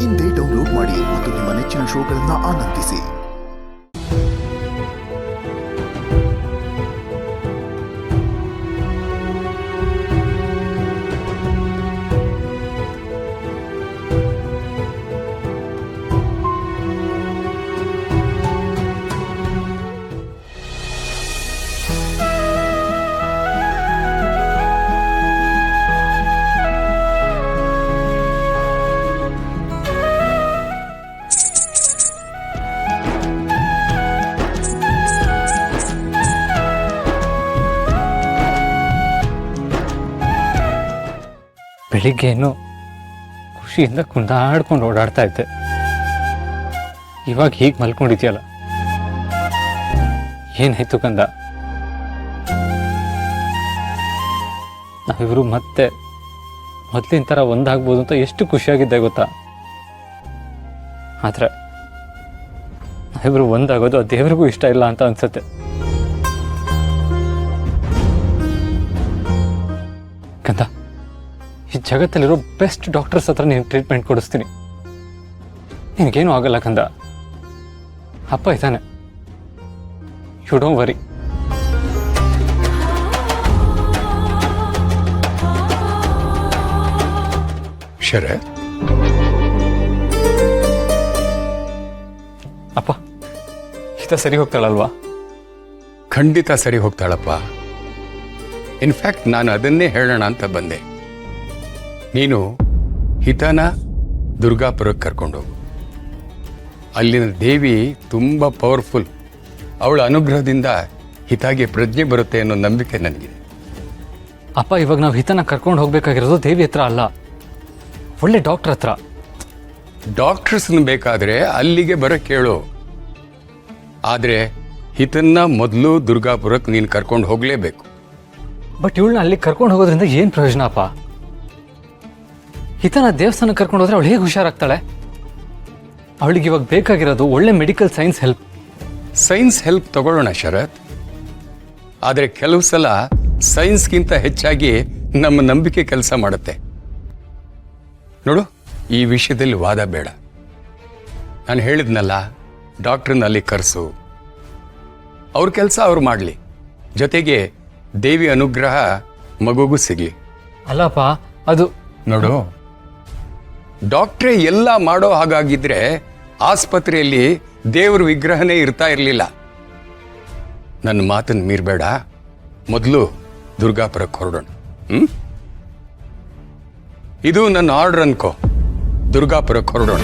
ಇಂದೇ ಡೌನ್ಲೋಡ್ ಮಾಡಿ ಮತ್ತು ನಿಮ್ಮ ನೆಚ್ಚಿನ ಶೋಗಳನ್ನು ಆನಂದಿಸಿ. ಬೆಳಿಗ್ಗೆನು ಖುಷಿಯಿಂದ ಕುಂದಾಡ್ಕೊಂಡು ಓಡಾಡ್ತಾ ಇದ್ದೆ. ಇವಾಗ ಹೀಗೆ ಮಲ್ಕೊಂಡಿದ್ಯಲ್ಲ, ಏನಾಯ್ತು ಕಂದ? ನಾವಿಬ್ರು ಮತ್ತೆ ಮೊದಲಿನ ಥರ ಒಂದಾಗ್ಬೋದು ಅಂತ ಎಷ್ಟು ಖುಷಿಯಾಗಿದ್ದೆ ಗೊತ್ತಾ? ಆದರೆ ನಾವಿಬ್ರು ಒಂದಾಗೋದು ಆ ದೇವ್ರಿಗೂ ಇಷ್ಟ ಇಲ್ಲ ಅಂತ ಅನ್ಸುತ್ತೆ. ಕಂದ, ಈ ಜಗತ್ತಲ್ಲಿರೋ ಬೆಸ್ಟ್ ಡಾಕ್ಟರ್ಸ್ ಹತ್ರ ನೀನು ಟ್ರೀಟ್ಮೆಂಟ್ ಕೊಡಿಸ್ತೀನಿ. ನಿನಗೇನು ಆಗಲ್ಲ ಕಂದ. ಅಪ್ಪ ಇದ್ದಾನೆ, ಯು ಡೋಂಟ್ ವರಿ. ಶರತ್, ಅಪ್ಪ ಹಿತ ಸರಿ ಹೋಗ್ತಾಳಲ್ವಾ? ಖಂಡಿತ ಸರಿ ಹೋಗ್ತಾಳಪ್ಪ. ಇನ್ಫ್ಯಾಕ್ಟ್ ನಾನು ಅದನ್ನೇ ಹೇಳೋಣ ಅಂತ ಬಂದೆ. ನೀನು ಹಿತನ ದುರ್ಗಾಪುರಕ್ಕೆ ಕರ್ಕೊಂಡೋಗು. ಅಲ್ಲಿನ ದೇವಿ ತುಂಬ ಪವರ್ಫುಲ್. ಅವಳ ಅನುಗ್ರಹದಿಂದ ಹಿತಾಗೆ ಪ್ರಜ್ಞೆ ಬರುತ್ತೆ ಅನ್ನೋ ನಂಬಿಕೆ ನನಗಿದೆ. ಅಪ್ಪ, ಇವಾಗ ನಾವು ಹಿತನ ಕರ್ಕೊಂಡು ಹೋಗ್ಬೇಕಾಗಿರೋದು ದೇವಿ ಹತ್ರ ಅಲ್ಲ, ಒಳ್ಳೆ ಡಾಕ್ಟರ್ ಹತ್ರ. ಡಾಕ್ಟರ್ಸ್ನ ಬೇಕಾದರೆ ಅಲ್ಲಿಗೆ ಬರೋಕ್ಕೆ ಕೇಳು. ಆದರೆ ಹಿತನ್ನ ಮೊದಲು ದುರ್ಗಾಪುರಕ್ಕೆ ನೀನು ಕರ್ಕೊಂಡು ಹೋಗಲೇಬೇಕು. ಬಟ್ ಇವಳನ್ನ ಅಲ್ಲಿ ಕರ್ಕೊಂಡು ಹೋಗೋದ್ರಿಂದ ಏನು ಪ್ರಯೋಜನ ಅಪ್ಪ? ಹಿತನ ದೇವಸ್ಥಾನಕ್ಕೆ ಕರ್ಕೊಂಡು ಹೋದ್ರೆ ಅವಳು ಹೇಗೆ ಹುಷಾರಾಗ್ತಾಳೆ? ಅವಳಿಗೆ ಇವಾಗ ಬೇಕಾಗಿರೋದು ಒಳ್ಳೆ medical science help. Science help ತಗೊಳ್ಳೋಣ ಶರತ್. ಆದರೆ ಕೆಲವು ಸಲ ಸೈನ್ಸ್ಗಿಂತ ಹೆಚ್ಚಾಗಿ ನಮ್ಮ ನಂಬಿಕೆ ಕೆಲಸ ಮಾಡುತ್ತೆ. ನೋಡು, ಈ ವಿಷಯದಲ್ಲಿ ವಾದ ಬೇಡ. ನಾನು ಹೇಳಿದ್ನಲ್ಲ, ಡಾಕ್ಟ್ರನ್ನ ಅಲ್ಲಿ ಕರೆಸು. ಅವ್ರ ಕೆಲಸ ಅವ್ರು ಮಾಡಲಿ, ಜೊತೆಗೆ ದೇವಿ ಅನುಗ್ರಹ ಮಗುಗೂ ಸಿಗಲಿ. ಅಲ್ಲಪ್ಪ, ಅದು ನೋಡು, ಡಾಕ್ಟ್ರೇ ಎಲ್ಲ ಮಾಡೋ ಹಾಗಾಗಿದ್ರೆ ಆಸ್ಪತ್ರೆಯಲ್ಲಿ ದೇವ್ರ ವಿಗ್ರಹನೇ ಇರ್ತಾ ಇರಲಿಲ್ಲ. ನನ್ನ ಮಾತನ್ನು ಮೀರಬೇಡ. ಮೊದಲು ದುರ್ಗಾಪುರಕ್ಕೆ ಹೊರಡೋಣ. ಇದು ನನ್ನ ಆರ್ಡರ್ ಅನ್ಕೋ. ದುರ್ಗಾಪುರಕ್ಕೆ ಹೊರಡೋಣ.